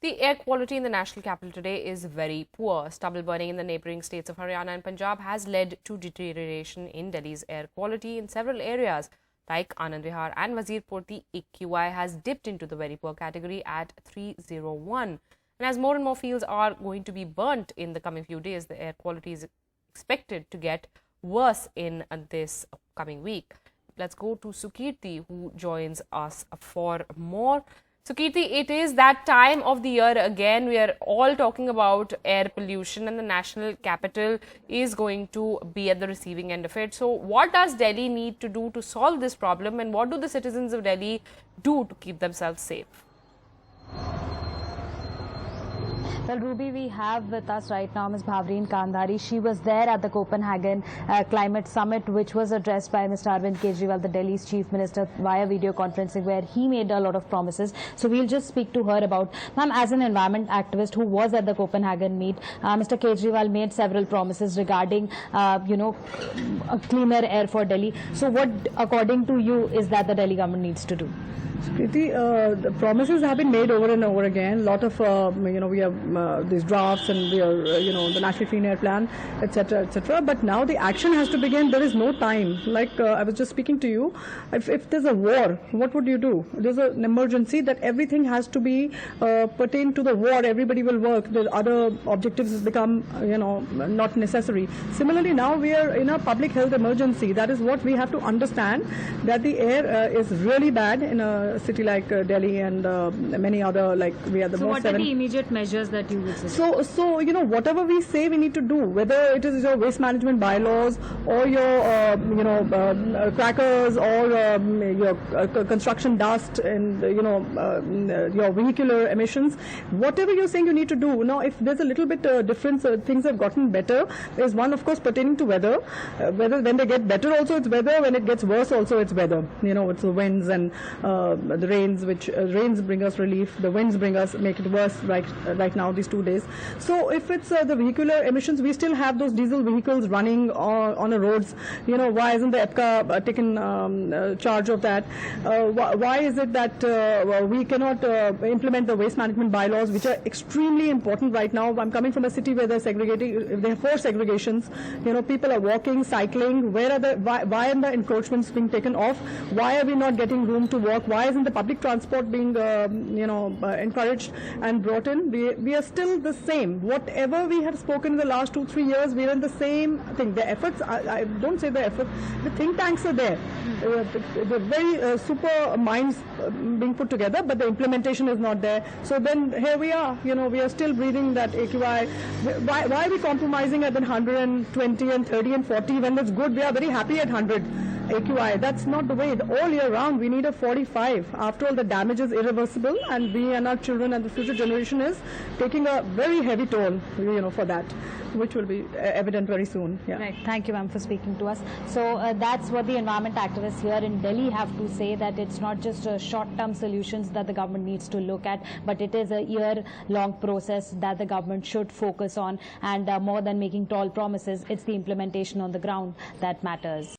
The air quality in the national capital today is very poor. Stubble burning in the neighbouring states of Haryana and Punjab has led to deterioration in Delhi's air quality in several areas. Like Anand Vihar and Wazirpur, the AQI has dipped into the very poor category at 301. And as more and more fields are going to be burnt in the coming few days, the air quality is expected to get worse in this coming week. Let's go to Sukirti, who joins us for more. Sukirti, it is that time of the year again. We are all talking about air pollution, and the national capital is going to be at the receiving end of it. So what does Delhi need to do to solve this problem, and what do the citizens of Delhi do to keep themselves safe? Well, Ruby, we have with us right now Ms. Bhavreen Kandhari. She was there at the Copenhagen Climate Summit, which was addressed by Mr. Arvind Kejriwal, the Delhi's Chief Minister, via video conferencing, where he made a lot of promises. So we'll just speak to her about, ma'am, as an environment activist who was at the Copenhagen meet, Mr. Kejriwal made several promises regarding, a cleaner air for Delhi. So what, according to you, is that the Delhi government needs to do? Preeti, the promises have been made over and over again. A lot of, we have these drafts and we are, the National Clean Air Plan, etc., etc. But now the action has to begin. There is no time. Like I was just speaking to you, if there's a war, what would you do? There's an emergency that everything has to be pertain to the war. Everybody will work. The other objectives become, not necessary. Similarly, now we are in a public health emergency. That is what we have to understand, that the air is really bad in a city like Delhi and many other, like we are the so most. So what are the immediate measures that you would suggest? So whatever we say we need to do, whether it is your waste management bylaws or your crackers or your construction dust and your vehicular emissions, whatever you're saying you need to do. Now, if there's a little bit difference, things have gotten better. There's one, of course, pertaining to weather. Whether when they get better also it's weather, when it gets worse also it's weather. It's the winds and the rains, which rains bring us relief, the winds make it worse right now these 2 days. So if it's the vehicular emissions, we still have those diesel vehicles running on the roads. Why isn't the EPCA taken charge of that? Why is it that we cannot implement the waste management bylaws, which are extremely important right now? I'm coming from a city where they're segregating. They have 4 segregations. People are walking, cycling. Why are the encroachments being taken off? Why are we not getting room to walk? Why isn't the public transport being, encouraged and brought in? We are still the same. Whatever we have spoken in the last 2-3 years, we are in the same thing. The efforts, I don't say the effort, the think tanks are there. The very super minds being put together, but the implementation is not there. So then here we are, we are still breathing that AQI. Why are we compromising at 120 and 30 and 40 when it's good? We are very happy at 100. AQI, that's not the way. All year round we need a 45. After all, the damage is irreversible, and we and our children and the future generation is taking a very heavy toll, for that, which will be evident very soon. Yeah. Right. Thank you, ma'am, for speaking to us. So that's what the environment activists here in Delhi have to say, that it's not just short-term solutions that the government needs to look at, but it is a year-long process that the government should focus on, and more than making tall promises, it's the implementation on the ground that matters.